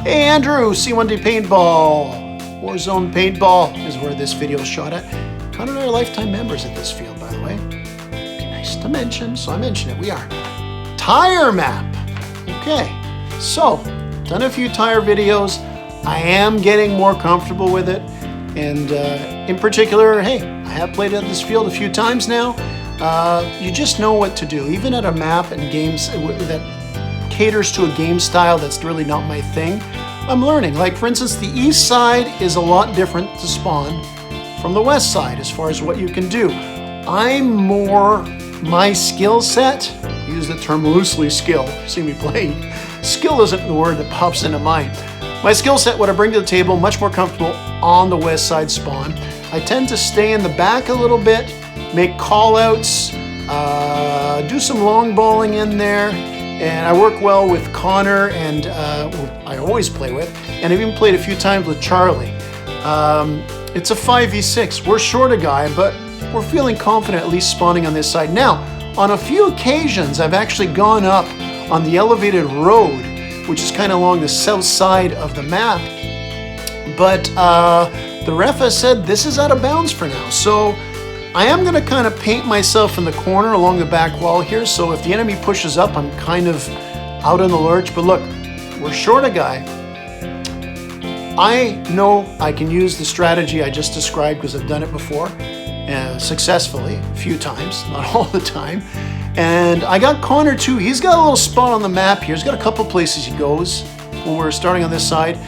Hey Andrew, C1D Paintball. Warzone Paintball is where this video is shot at. Kind of our lifetime members at this field, by the way. Okay, nice to mention, so I mentioned it. We are tire map. Okay, so done a few tire videos. I am getting more comfortable with it, and in particular, hey, I have played at this field a few times now. You just know what to do, even at a map and games that caters to a game style that's really not my thing. I'm learning. Like for instance, the east side is a lot different to spawn from the west side as far as what you can do. I'm more, my skill set, use the term loosely skill, see me playing. Skill isn't the word that pops into mind. My skill set, what I bring to the table, much more comfortable on the west side spawn. I tend to stay in the back a little bit, make call outs, do some long balling in there. And I work well with Connor, and who I always play with, and I've even played a few times with Charlie. It's a 5v6. We're short a guy, but we're feeling confident at least spawning on this side. Now, on a few occasions, I've actually gone up on the elevated road, which is kind of along the south side of the map. But the ref has said this is out of bounds for now. So I am going to kind of paint myself in the corner along the back wall here, so if the enemy pushes up, I'm kind of out in the lurch. But look, we're short a guy. I know I can use the strategy I just described because I've done it before successfully a few times, not all the time. And I got Connor too. He's got a little spot on the map here. He's got a couple places he goes when we're starting on this side.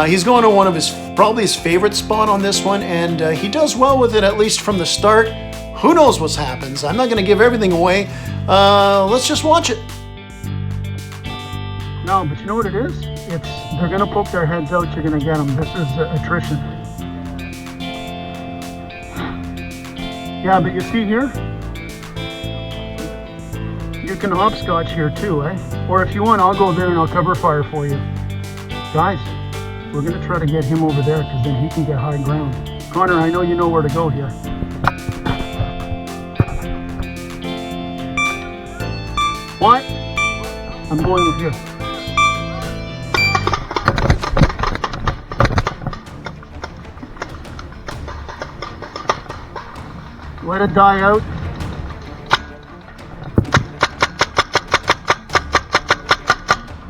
He's going to one of his, probably his favorite spot on this one, and he does well with it, at least from the start. Who knows what happens? I'm not going to give everything away. Let's just watch it. No, but you know what it is? They're going to poke their heads out, you're going to get them. This is attrition. Yeah, but you see here? You can hopscotch here too, eh? Or if you want, I'll go there and I'll cover fire for you. Guys, we're going to try to get him over there because then he can get high ground. Connor, I know you know where to go here. What? I'm going with here. Let it die out.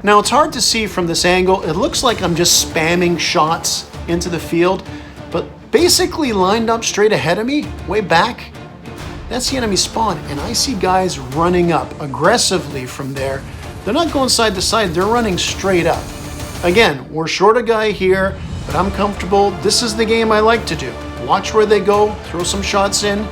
Now it's hard to see from this angle. It looks like I'm just spamming shots into the field, but basically lined up straight ahead of me, way back, that's the enemy spawn. And I see guys running up aggressively from there. They're not going side to side, they're running straight up. Again, we're short a guy here, but I'm comfortable. This is the game I like to do. Watch where they go, throw some shots in.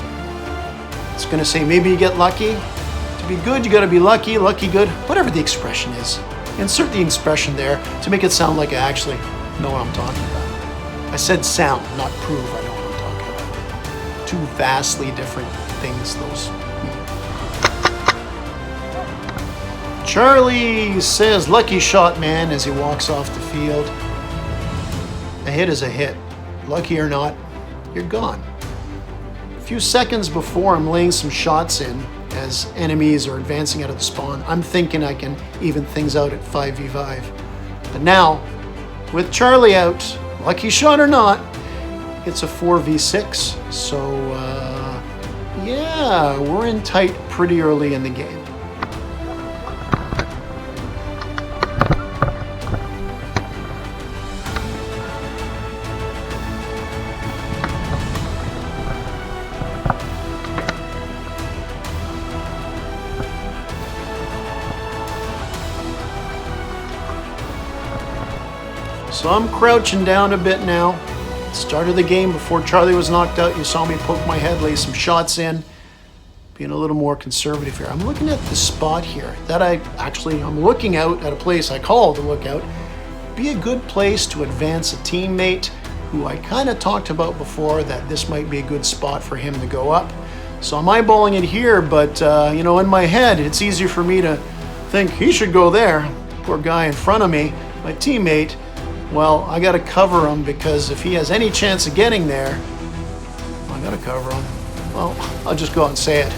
It's gonna say maybe you get lucky. To be good, you gotta be lucky, lucky good, whatever the expression is. Insert the expression there to make it sound like I actually know what I'm talking about. I said sound, not prove I know what I'm talking about. Two vastly different things, those. Charlie says, lucky shot, man, as he walks off the field. A hit is a hit. Lucky or not, you're gone. A few seconds before I'm laying some shots in, as enemies are advancing out of the spawn, I'm thinking I can even things out at 5v5. But now, with Charlie out, lucky shot or not, it's a 4v6. So, yeah, we're in tight pretty early in the game. So I'm crouching down a bit now. Start of the game before Charlie was knocked out. You saw me poke my head, lay some shots in. Being a little more conservative here. I'm looking at the spot here that I'm looking out at a place I call the lookout. Be a good place to advance a teammate who I kind of talked about before that this might be a good spot for him to go up. So I'm eyeballing it here, but you know, in my head, it's easier for me to think he should go there. Poor guy in front of me, my teammate. Well, I got to cover him because if he has any chance of getting there, I got to cover him. Well, I'll just go out and say it.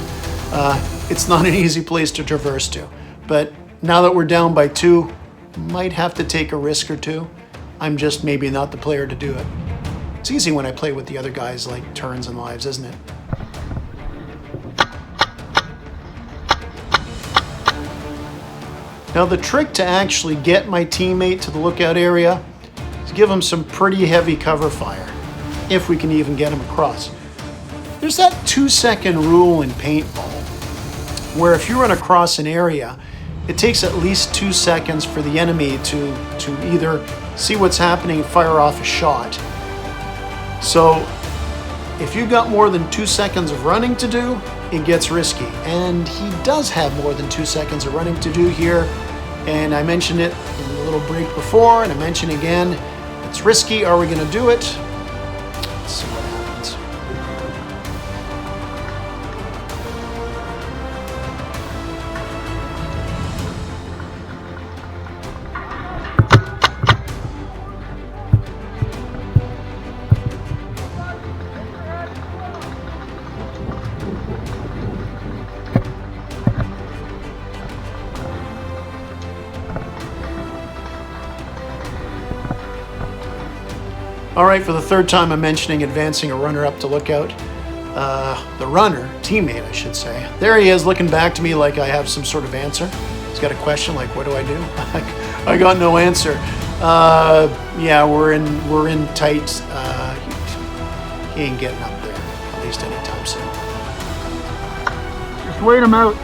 It's not an easy place to traverse to. But now that we're down by 2, might have to take a risk or two. I'm just maybe not the player to do it. It's easy when I play with the other guys like turns and lives, isn't it? Now the trick to actually get my teammate to the lookout area is give him some pretty heavy cover fire, if we can even get him across. There's that 2-second rule in paintball, where if you run across an area, it takes at least 2 seconds for the enemy to either see what's happening and fire off a shot. So if you've got more than 2 seconds of running to do, it gets risky. And he does have more than 2 seconds of running to do here. And I mentioned it in the little break before, and I mention again, it's risky. Are we going to do it? Let's see what happens. All right, for the third time I'm mentioning advancing a runner up to lookout. The runner, teammate I should say, there he is looking back to me like I have some sort of answer. He's got a question like, what do I do? I got no answer. Yeah, we're in tight. He ain't getting up there, at least anytime soon. Just wait him out.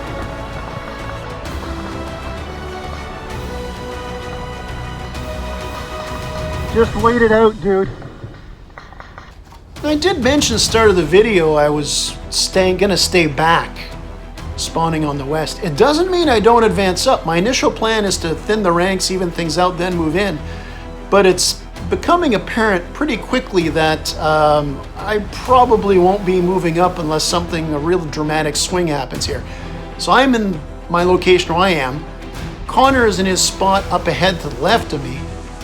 Just wait it out, dude. I did mention at the start of the video I was gonna stay back, spawning on the west. It doesn't mean I don't advance up. My initial plan is to thin the ranks, even things out, then move in. But it's becoming apparent pretty quickly that I probably won't be moving up unless a real dramatic swing happens here. So I'm in my location where I am. Connor is in his spot up ahead to the left of me.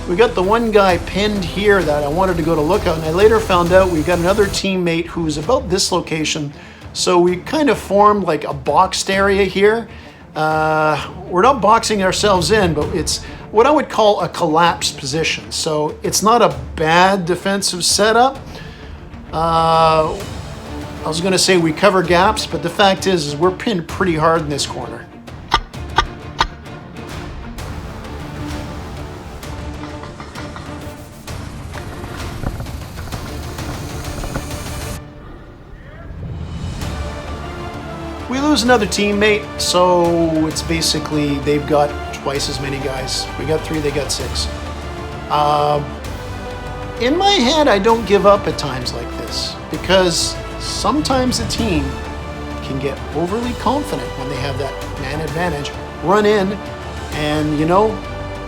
We got the one guy pinned here that I wanted to go to lookout, and I later found out we got another teammate who's about this location. So we kind of formed like a boxed area here. We're not boxing ourselves in, but it's what I would call a collapsed position. So it's not a bad defensive setup. I was going to say we cover gaps, but the fact is we're pinned pretty hard in this corner. We lose another teammate, so it's basically they've got twice as many guys. We got 3, they got 6. In my head, I don't give up at times like this because sometimes a team can get overly confident when they have that man advantage, run in, and you know,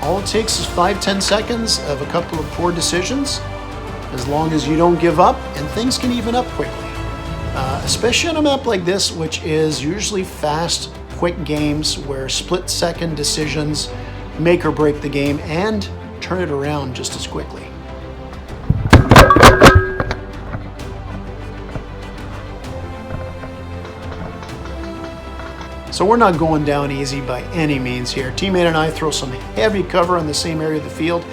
all it takes is 5-10 seconds of a couple of poor decisions, as long as you don't give up, and things can even up quickly. Especially on a map like this, which is usually fast, quick games where split-second decisions make or break the game and turn it around just as quickly. So we're not going down easy by any means here. Teammate and I throw some heavy cover on the same area of the field,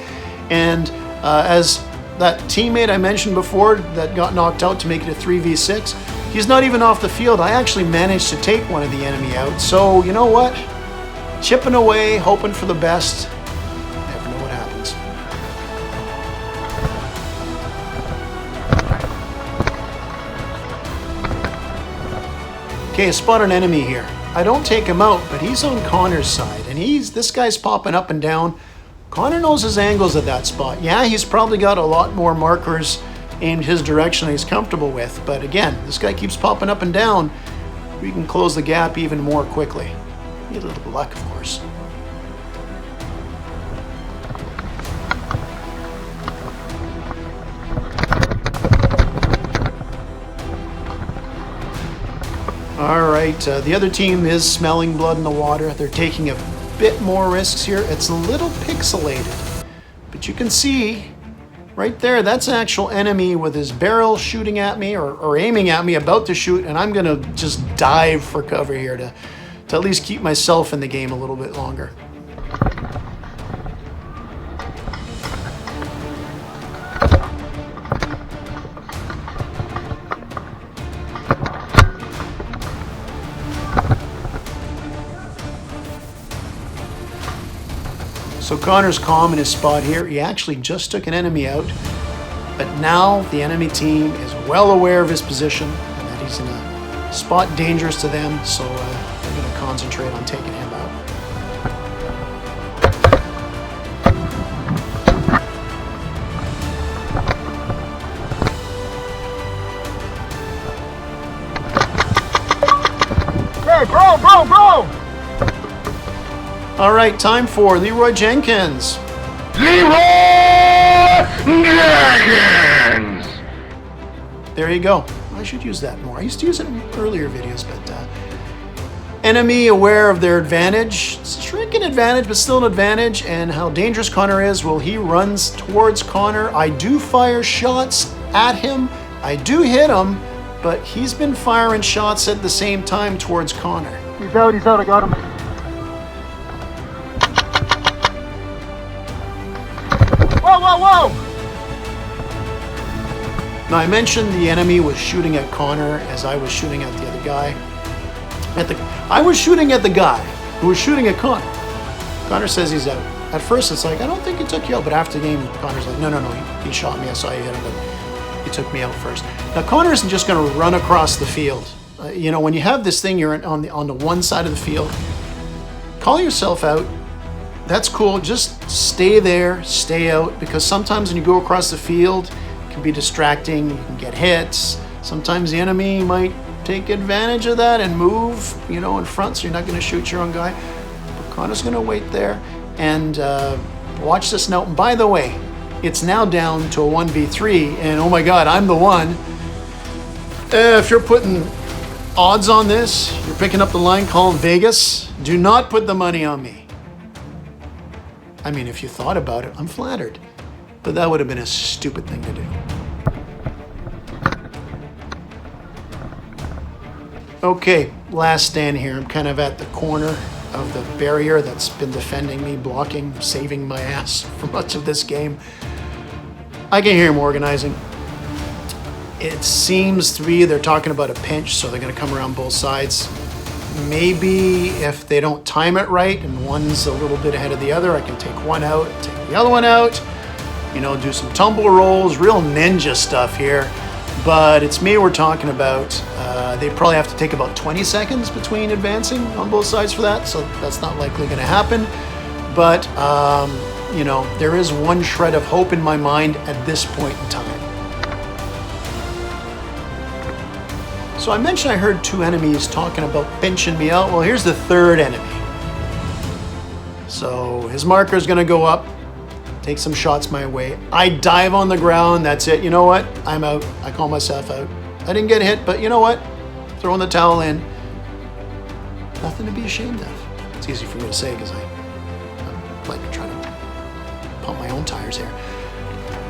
and as that teammate I mentioned before that got knocked out to make it a 3v6, he's not even off the field. I actually managed to take one of the enemy out. So, you know what? Chipping away, hoping for the best. Never know what happens. Okay, I spot an enemy here. I don't take him out, but he's on Connor's side, and this guy's popping up and down. Connor knows his angles at that spot. Yeah, he's probably got a lot more markers aimed his direction that he's comfortable with, but again, this guy keeps popping up and down. We can close the gap even more quickly. Need a little luck, of course. All right, the other team is smelling blood in the water. They're taking a bit more risks here. It's a little pixelated, but you can see right there, that's an actual enemy with his barrel shooting at me or aiming at me, about to shoot, and I'm gonna just dive for cover here to at least keep myself in the game a little bit longer. So Connor's calm in his spot here. He actually just took an enemy out, but now the enemy team is well aware of his position and that he's in a spot dangerous to them, so they're going to concentrate on taking him out. Hey, bro! All right, time for Leroy Jenkins. Leroy Jenkins! There you go. I should use that more. I used to use it in earlier videos, but enemy aware of their advantage. It's a shrinking advantage, but still an advantage. And how dangerous Connor is. Well, he runs towards Connor. I do fire shots at him. I do hit him, but he's been firing shots at the same time towards Connor. He's out, I got him. Whoa! Now, I mentioned the enemy was shooting at Connor as I was shooting at the other guy. I was shooting at the guy who was shooting at Connor. Connor says he's out. At first, it's like, I don't think he took you out, but after the game, Connor's like, no, he shot me. I saw you hit him, but he took me out first. Now, Connor isn't just going to run across the field. You know, when you have this thing, you're on the one side of the field. Call yourself out. That's cool. Just stay there, stay out, because sometimes when you go across the field, it can be distracting. You can get hits. Sometimes the enemy might take advantage of that and move, you know, in front, so you're not going to shoot your own guy. But Connor's going to wait there and watch this now. And by the way, it's now down to a 1v3, and oh my God, I'm the one. If you're putting odds on this, you're picking up the line calling Vegas, do not put the money on me. I mean, if you thought about it, I'm flattered. But that would have been a stupid thing to do. Okay, last stand here. I'm kind of at the corner of the barrier that's been defending me, blocking, saving my ass for much of this game. I can hear him organizing. It seems to be they're talking about a pinch, so they're going to come around both sides. Maybe if they don't time it right and one's a little bit ahead of the other, I can take one out, take the other one out, you know, do some tumble rolls, real ninja stuff here. But it's me we're talking about. They probably have to take about 20 seconds between advancing on both sides for that, so that's not likely going to happen. But, you know, there is one shred of hope in my mind at this point in time. So I mentioned I heard two enemies talking about pinching me out. Well, here's the third enemy. So his marker is going to go up, take some shots my way. I dive on the ground. That's it. You know what? I'm out. I call myself out. I didn't get hit, but you know what? Throwing the towel in. Nothing to be ashamed of. It's easy for me to say because I'm like trying to pump my own tires here.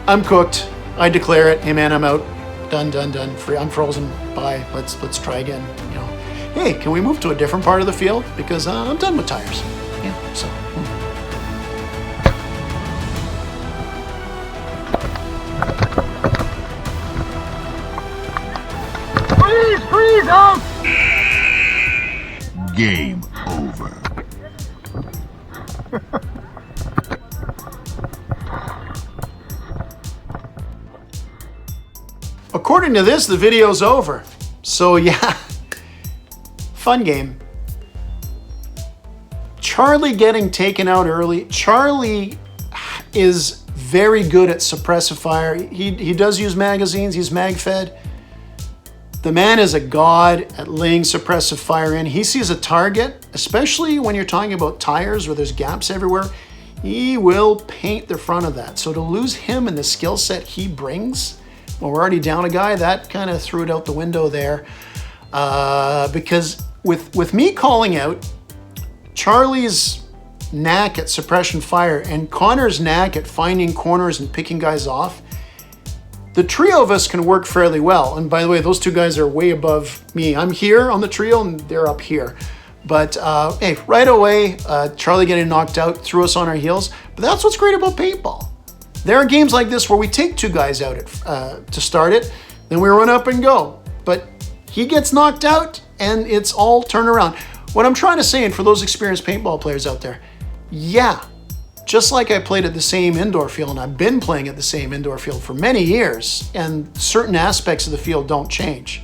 I'm cooked. I declare it. Hey man, I'm out. Done. Free. I'm frozen. Bye. Let's try again. You know, hey, can we move to a different part of the field because I'm done with tires. Yeah. So. Freeze out! Game over. According to this, the video's over. So yeah, fun game. Charlie getting taken out early. Charlie is very good at suppressive fire. He does use magazines. He's mag-fed. The man is a god at laying suppressive fire in. He sees a target, especially when you're talking about tires where there's gaps everywhere. He will paint the front of that. So to lose him and the skill set he brings, well, we're already down a guy, that kind of threw it out the window there. Because with me calling out, Charlie's knack at suppression fire and Connor's knack at finding corners and picking guys off, the trio of us can work fairly well. And by the way, those two guys are way above me. I'm here on the trio and they're up here. But hey, right away, Charlie getting knocked out threw us on our heels. But that's what's great about paintball. There are games like this where we take two guys out to start it, then we run up and go. But he gets knocked out and it's all turnaround. What I'm trying to say, and for those experienced paintball players out there, yeah, just like I played at the same indoor field, and I've been playing at the same indoor field for many years, and certain aspects of the field don't change.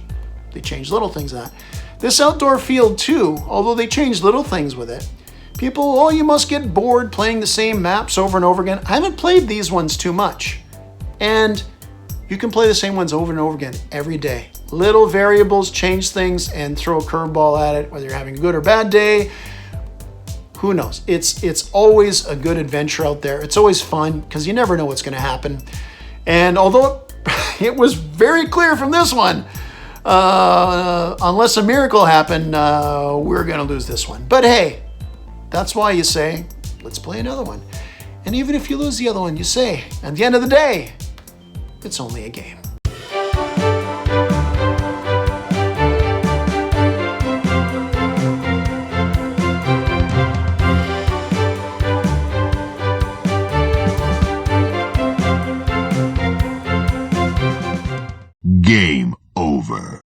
They change little things in that. This outdoor field too, although they change little things with it, people, oh, you must get bored playing the same maps over and over again. I haven't played these ones too much. And you can play the same ones over and over again every day. Little variables change things and throw a curveball at it, whether you're having a good or bad day. Who knows? It's always a good adventure out there. It's always fun because you never know what's going to happen. And although it was very clear from this one, unless a miracle happened, we're going to lose this one. But hey, that's why you say, let's play another one. And even if you lose the other one, you say, at the end of the day, it's only a game.